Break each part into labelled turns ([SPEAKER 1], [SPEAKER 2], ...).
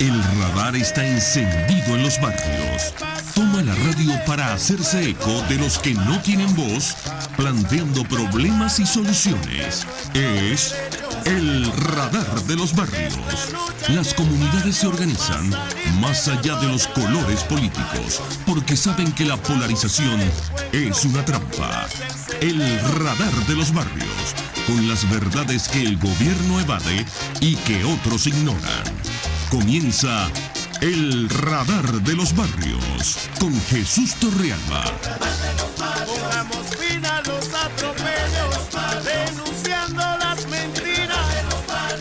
[SPEAKER 1] El radar está encendido en los barrios. Toma la radio para hacerse eco de los que no tienen voz, planteando problemas y soluciones. Es el radar de los barrios. Las comunidades se organizan más allá de los colores políticos, porque saben que la polarización es una trampa. El radar de los barrios, con las verdades que el gobierno evade y que otros ignoran. Comienza el radar de los barrios con Jesús Torrealba.
[SPEAKER 2] Pongamos fin a los atropellos, denunciando las mentiras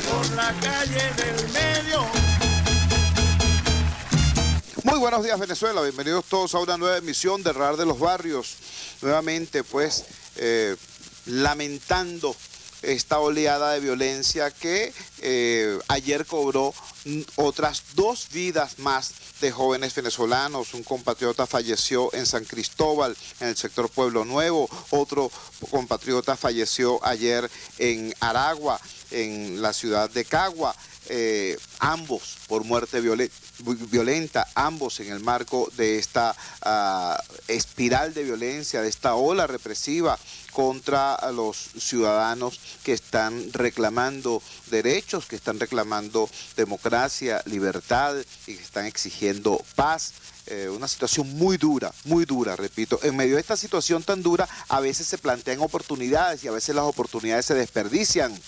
[SPEAKER 2] por la calle del medio.
[SPEAKER 3] Muy buenos días, Venezuela. Bienvenidos todos a una nueva emisión de Radar de los Barrios. Nuevamente, pues, lamentando esta oleada de violencia que ayer cobró otras 2 vidas más de jóvenes venezolanos. Un compatriota falleció en San Cristóbal, en el sector Pueblo Nuevo. Otro compatriota falleció ayer en Aragua, en la ciudad de Cagua. Ambos por muerte violenta, ambos en el marco de esta espiral de violencia, de esta ola represiva contra los ciudadanos que están reclamando derechos, que están reclamando democracia, libertad y que están exigiendo paz. Una situación muy dura, repito. En medio de esta situación tan dura, a veces se plantean oportunidades y a veces las oportunidades se desperdician.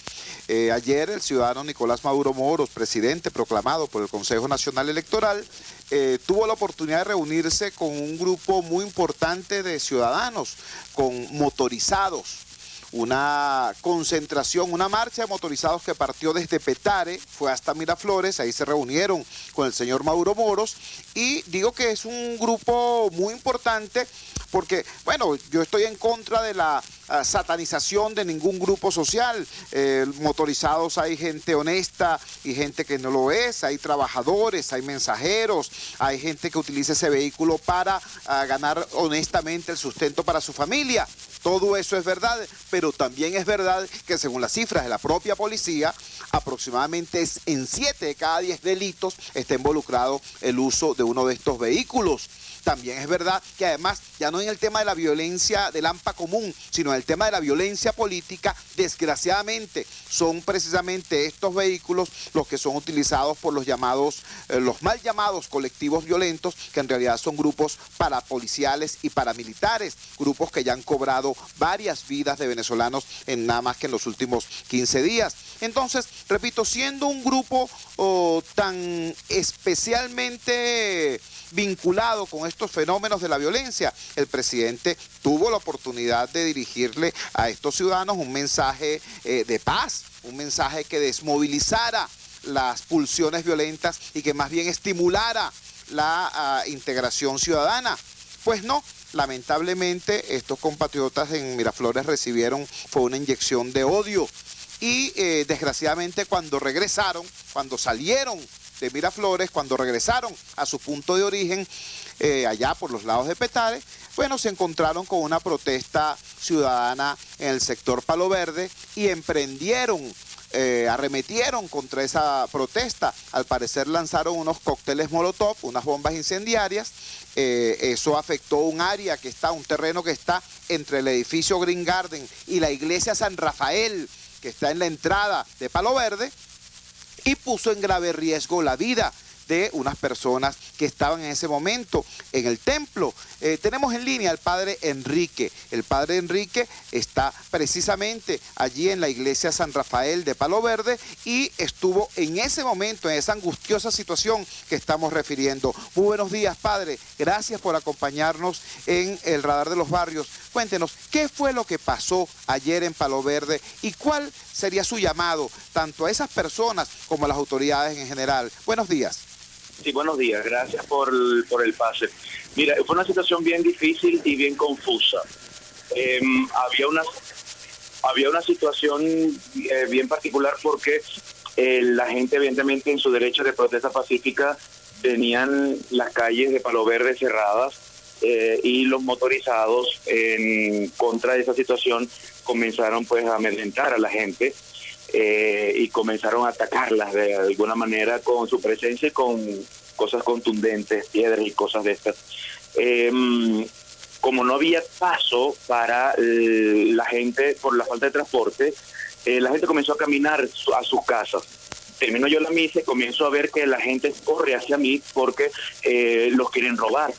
[SPEAKER 3] Ayer el ciudadano Nicolás Maduro Moros, presidente proclamado por el Consejo Nacional Electoral, tuvo la oportunidad de reunirse con un grupo muy importante de ciudadanos, con motorizados. Una concentración, una marcha de motorizados que partió desde Petare, fue hasta Miraflores, ahí se reunieron con el señor Maduro Moros, y digo que es un grupo muy importante porque, bueno, yo estoy en contra de la satanización de ningún grupo social. Motorizados hay gente honesta y gente que no lo es, hay trabajadores, hay mensajeros, hay gente que utiliza ese vehículo para ganar honestamente el sustento para su familia. Todo eso es verdad, pero también es verdad que según las cifras de la propia policía, aproximadamente en 7 de cada 10 delitos está involucrado el uso de uno de estos vehículos. También es verdad que además, ya no en el tema de la violencia del AMPA común, sino en el tema de la violencia política, desgraciadamente son precisamente estos vehículos los que son utilizados por los llamados, los mal llamados colectivos violentos, que en realidad son grupos parapoliciales y paramilitares, grupos que ya han cobrado varias vidas de venezolanos en nada más que en los últimos 15 días. Entonces, repito, siendo un grupo tan especialmente vinculado con estos fenómenos de la violencia, el presidente tuvo la oportunidad de dirigirle a estos ciudadanos un mensaje de paz, un mensaje que desmovilizara las pulsiones violentas y que más bien estimulara la integración ciudadana. Pues no, lamentablemente estos compatriotas en Miraflores recibieron fue una inyección de odio y desgraciadamente cuando salieron de Miraflores, cuando regresaron a su punto de origen, allá por los lados de Petare, bueno, se encontraron con una protesta ciudadana en el sector Palo Verde y arremetieron contra esa protesta. Al parecer lanzaron unos cócteles molotov, unas bombas incendiarias. Eso afectó un terreno que está entre el edificio Green Garden y la iglesia San Rafael, que está en la entrada de Palo Verde, y puso en grave riesgo la vida de unas personas que estaban en ese momento en el templo. Tenemos en línea al padre Enrique. El padre Enrique está precisamente allí en la iglesia San Rafael de Palo Verde y estuvo en ese momento, en esa angustiosa situación que estamos refiriendo. Muy buenos días, padre. Gracias por acompañarnos en el Radar de los Barrios. Cuéntenos, ¿qué fue lo que pasó ayer en Palo Verde y cuál sería su llamado tanto a esas personas como a las autoridades en general? Buenos días.
[SPEAKER 4] Sí, buenos días, gracias por el pase. Mira, fue una situación bien difícil y bien confusa. Había una situación bien particular porque la gente evidentemente en su derecho de protesta pacífica tenían las calles de Palo Verde cerradas y los motorizados en contra de esa situación comenzaron pues a amedrentar a la gente. y comenzaron a atacarlas de alguna manera con su presencia y con cosas contundentes, piedras y cosas de estas. Como no había paso para la gente por la falta de transporte, la gente comenzó a caminar a sus casas. Termino yo la misa y comienzo a ver que la gente corre hacia mí porque los quieren robar,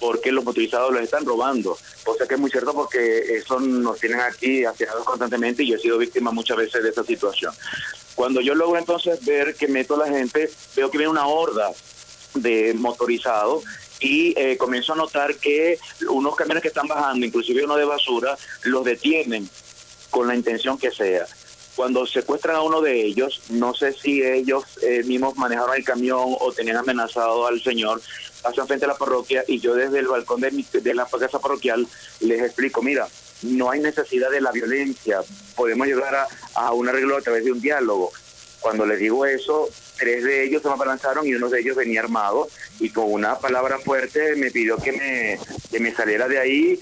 [SPEAKER 4] porque los motorizados los están robando. O sea que es muy cierto, porque eso nos tienen aquí hastiados constantemente y yo he sido víctima muchas veces de esa situación. Cuando yo logro entonces ver que meto a la gente, veo que viene una horda de motorizados y comienzo a notar que unos camiones que están bajando, inclusive uno de basura, los detienen con la intención que sea. Cuando secuestran a uno de ellos, no sé si ellos mismos manejaron el camión o tenían amenazado al señor, pasan frente a la parroquia y yo desde el balcón de la casa parroquial les explico, mira, no hay necesidad de la violencia, podemos llegar a un arreglo a través de un diálogo. Cuando les digo eso, 3 de ellos se me abalanzaron y uno de ellos venía armado y con una palabra fuerte me pidió que me saliera de ahí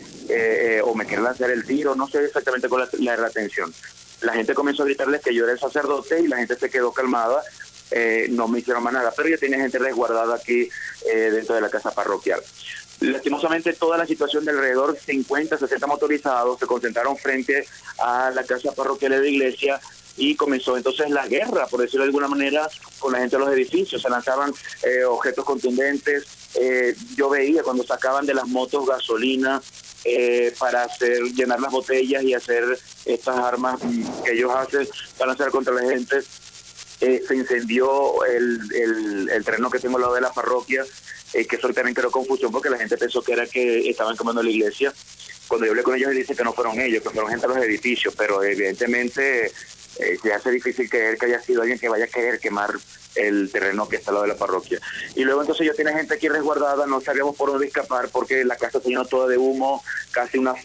[SPEAKER 4] o me quería lanzar el tiro, no sé exactamente cuál era la atención. La gente comenzó a gritarles que yo era el sacerdote y la gente se quedó calmada, no me hicieron más nada, pero yo tenía gente resguardada aquí dentro de la casa parroquial. Lastimosamente toda la situación de alrededor 50, 60 motorizados se concentraron frente a la casa parroquial de la iglesia y comenzó entonces la guerra, por decirlo de alguna manera, con la gente de los edificios. Se lanzaban objetos contundentes, yo veía cuando sacaban de las motos gasolina para llenar las botellas y hacer estas armas que ellos hacen para lanzar contra la gente. Se incendió el terreno que tengo al lado de la parroquia, que eso también creó confusión porque la gente pensó que era que estaban quemando la iglesia. Cuando yo hablé con ellos, dicen que no fueron ellos, que fueron gente de los edificios, pero evidentemente se hace difícil creer que haya sido alguien que vaya a querer quemar el terreno que está al lado de la parroquia. Y luego entonces yo tenía gente aquí resguardada, no sabíamos por dónde escapar porque la casa se llenó toda de humo, casi nos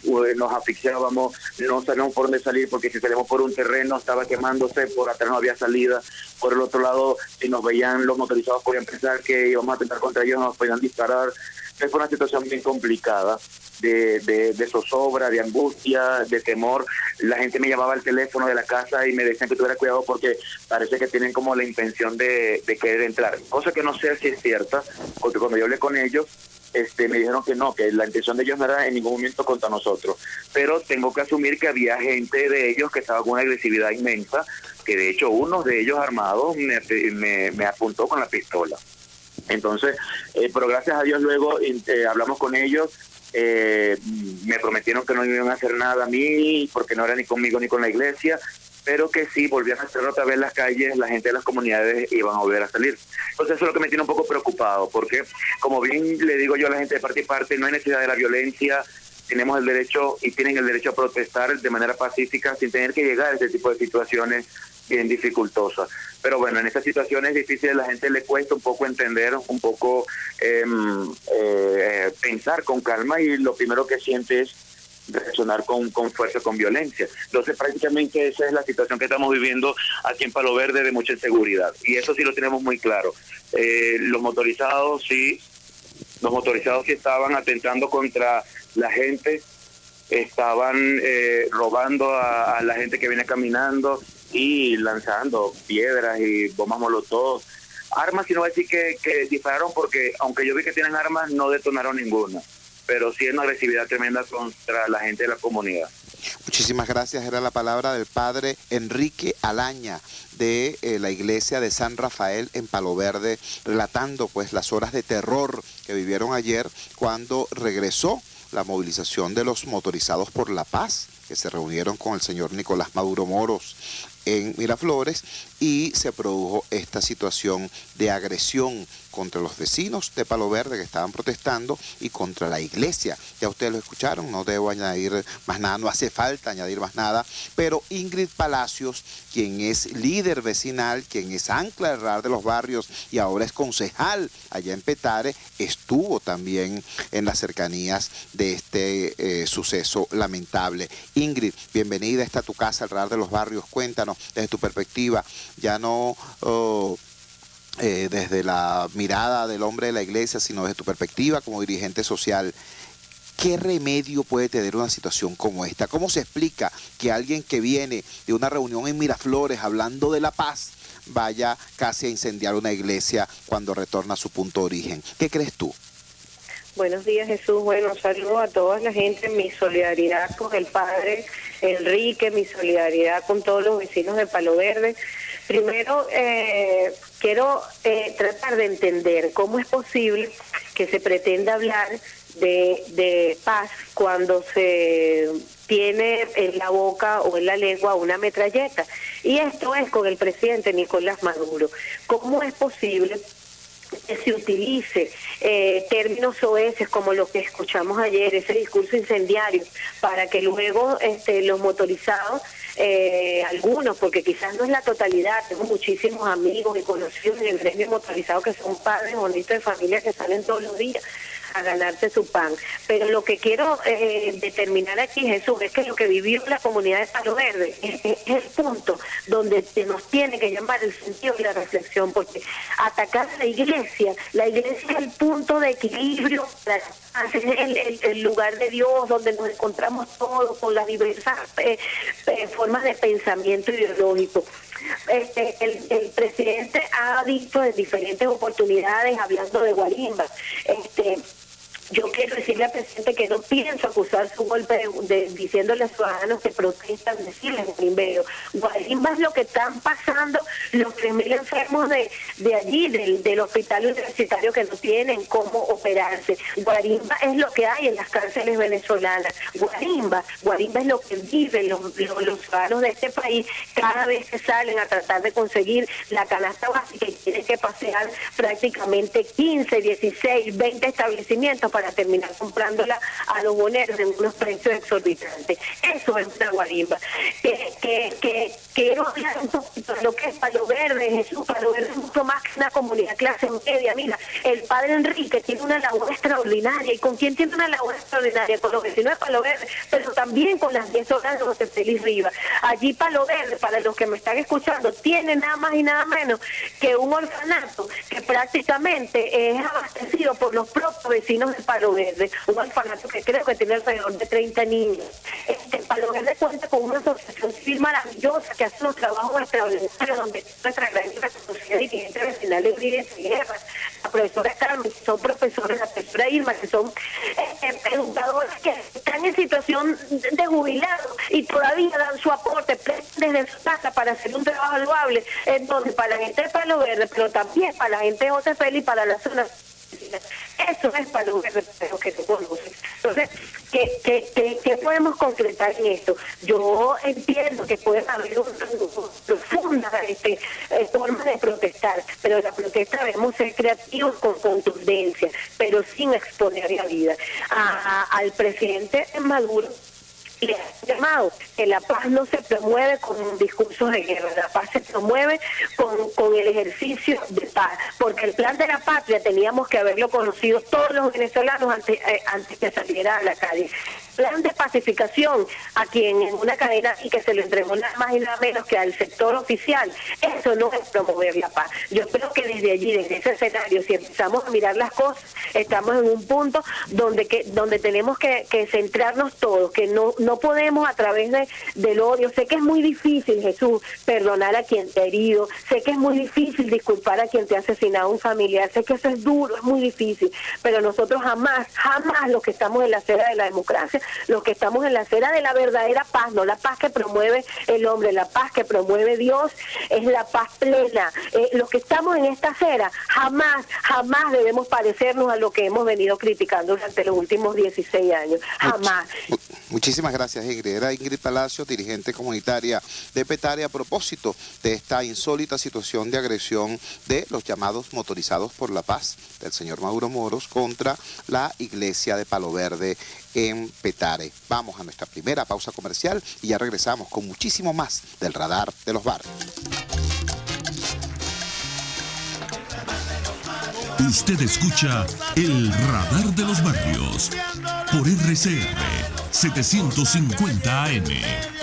[SPEAKER 4] asfixiábamos, no sabíamos por dónde salir porque si salimos por un terreno estaba quemándose, por atrás no había salida, por el otro lado si nos veían los motorizados podían pensar que íbamos a atentar contra ellos, nos podían disparar. Fue una situación bien complicada. De zozobra, de angustia, de temor. La gente me llamaba al teléfono de la casa y me decían que tuviera cuidado porque parece que tienen como la intención de querer entrar, cosa que no sé si es cierta, porque cuando yo hablé con ellos me dijeron que no, que la intención de ellos no era en ningún momento contra nosotros, pero tengo que asumir que había gente de ellos que estaba con una agresividad inmensa, que de hecho uno de ellos armados me apuntó con la pistola. Entonces, pero gracias a Dios luego hablamos con ellos. Me prometieron que no iban a hacer nada a mí porque no era ni conmigo ni con la iglesia, pero que sí volvían a hacer otra vez las calles, la gente de las comunidades iban a volver a salir. Entonces eso es lo que me tiene un poco preocupado, porque como bien le digo yo a la gente de parte y parte, no hay necesidad de la violencia, tenemos el derecho y tienen el derecho a protestar de manera pacífica sin tener que llegar a este tipo de situaciones bien dificultosas. Pero bueno, en estas situaciones difíciles la gente le cuesta un poco entender, un poco pensar con calma y lo primero que siente es reaccionar con fuerza, con violencia. Entonces prácticamente esa es la situación que estamos viviendo aquí en Palo Verde, de mucha inseguridad. Y eso sí lo tenemos muy claro. Los motorizados sí estaban atentando contra la gente, estaban robando a la gente que viene caminando y lanzando piedras y bombas molotov. Armas, si no voy a decir que dispararon, porque aunque yo vi que tienen armas, no detonaron ninguna, pero sí es una agresividad tremenda contra la gente de la comunidad.
[SPEAKER 3] Muchísimas gracias. Era la palabra del padre Enrique Alaña de la iglesia de San Rafael en Palo Verde, relatando pues las horas de terror que vivieron ayer cuando regresó la movilización de los motorizados por la paz, que se reunieron con el señor Nicolás Maduro Moros en Miraflores, y se produjo esta situación de agresión contra los vecinos de Palo Verde que estaban protestando y contra la iglesia. Ya ustedes lo escucharon, no debo añadir más nada, no hace falta añadir más nada, pero Ingrid Palacios, quien es líder vecinal, quien es ancla del Radar de los Barrios y ahora es concejal allá en Petare, estuvo también en las cercanías de este suceso lamentable. Ingrid, bienvenida, está tu casa, el Radar de los Barrios. Cuéntanos desde tu perspectiva, ya no desde la mirada del hombre de la iglesia, sino desde tu perspectiva como dirigente social. ¿Qué remedio puede tener una situación como esta? ¿Cómo se explica que alguien que viene de una reunión en Miraflores hablando de la paz vaya casi a incendiar una iglesia cuando retorna a su punto de origen? ¿Qué crees tú?
[SPEAKER 5] Buenos días, Jesús. Bueno, saludo a toda la gente, mi solidaridad con el padre Enrique, mi solidaridad con todos los vecinos de Palo Verde. Primero, quiero tratar de entender cómo es posible que se pretenda hablar de paz cuando se tiene en la boca o en la lengua una metralleta. Y esto es con el presidente Nicolás Maduro. ¿Cómo es posible que se utilice términos soeces como lo que escuchamos ayer, ese discurso incendiario, para que luego los motorizados, algunos, porque quizás no es la totalidad, tengo muchísimos amigos y conocidos en el gremio motorizado que son padres bonitos de familia que salen todos los días a ganarse su pan. Pero lo que quiero determinar aquí, Jesús, es que lo que vivió la comunidad de Palo Verde es el punto donde se nos tiene que llamar el sentido de la reflexión, porque atacar a la iglesia es el punto de equilibrio, es el lugar de Dios donde nos encontramos todos con las diversas formas de pensamiento ideológico. El presidente ha dicho en diferentes oportunidades, hablando de guarimba, yo quiero decirle al presidente que no pienso acusar su golpe diciéndole a los ciudadanos que protestan, decirles guarimbeo. Guarimba es lo que están pasando los 3.000 enfermos de allí, del hospital universitario, que no tienen cómo operarse. Guarimba es lo que hay en las cárceles venezolanas. Guarimba es lo que viven los ciudadanos de este país cada vez que salen a tratar de conseguir la canasta básica y tienen que pasear prácticamente 15, 16, 20 establecimientos para terminar comprándola a los boneros en unos precios exorbitantes. Eso es una guarimba. Que quiero hablar un poquito de lo que es Palo Verde, Jesús. Palo Verde es mucho más que una comunidad clase media. Mira, el padre Enrique tiene una labor extraordinaria. ¿Y con quién tiene una labor extraordinaria? Con los vecinos de Palo Verde, pero también con las 10 horas de José Félix Rivas. Allí Palo Verde, para los que me están escuchando, tiene nada más y nada menos que un orfanato que prácticamente es abastecido por los propios vecinos de Palo Verde, un orfanato que creo que tiene alrededor de 30 niños. Palo Verde cuenta con una asociación civil maravillosa que hace unos trabajos extraordinarios, donde nuestra gran y reconocida dirigente vecinal de Uribe Guerra, la profesora Carmen, que son profesores, la profesora Irma, que son educadores que están en situación de jubilado y todavía dan su aporte desde su casa para hacer un trabajo loable, donde para la gente de Palo Verde, pero también para la gente de José Félix y para la zona. Eso es Palo Verde, pero que se conoce. Entonces, ¿qué podemos concretar en esto? Yo entiendo que puede haber una profunda forma de protestar, pero la protesta debemos ser creativos con contundencia, pero sin exponer la vida. Al presidente Maduro le ha llamado que la paz no se promueve con discursos de guerra, la paz se promueve con el ejercicio de paz, porque el plan de la patria teníamos que haberlo conocido todos los venezolanos antes que saliera a la calle. Plan de pacificación a quien en una cadena y que se le entregó nada más y nada menos que al sector oficial, eso no es promover la paz. Yo creo que desde allí, desde ese escenario, si empezamos a mirar las cosas, estamos en un punto donde tenemos que centrarnos todos, que no podemos a través del odio. Sé que es muy difícil, Jesús, perdonar a quien te ha herido, sé que es muy difícil disculpar a quien te ha asesinado a un familiar, sé que eso es duro, es muy difícil, pero nosotros jamás los que estamos en la acera de la democracia, los que estamos en la acera de la verdadera paz, no la paz que promueve el hombre, la paz que promueve Dios, es la paz plena. Los que estamos en esta acera, jamás debemos parecernos a lo que hemos venido criticando durante los últimos 16 años, jamás.
[SPEAKER 3] Muchísimas gracias, Ingrid. Era Ingrid Palacio, dirigente comunitaria de Petare, a propósito de esta insólita situación de agresión de los llamados motorizados por la paz del señor Maduro Moros contra la iglesia de Palo Verde en Petare. Vamos a nuestra primera pausa comercial y ya regresamos con muchísimo más del Radar de los Barrios.
[SPEAKER 1] Usted escucha el Radar de los Barrios por RCR 750 AM.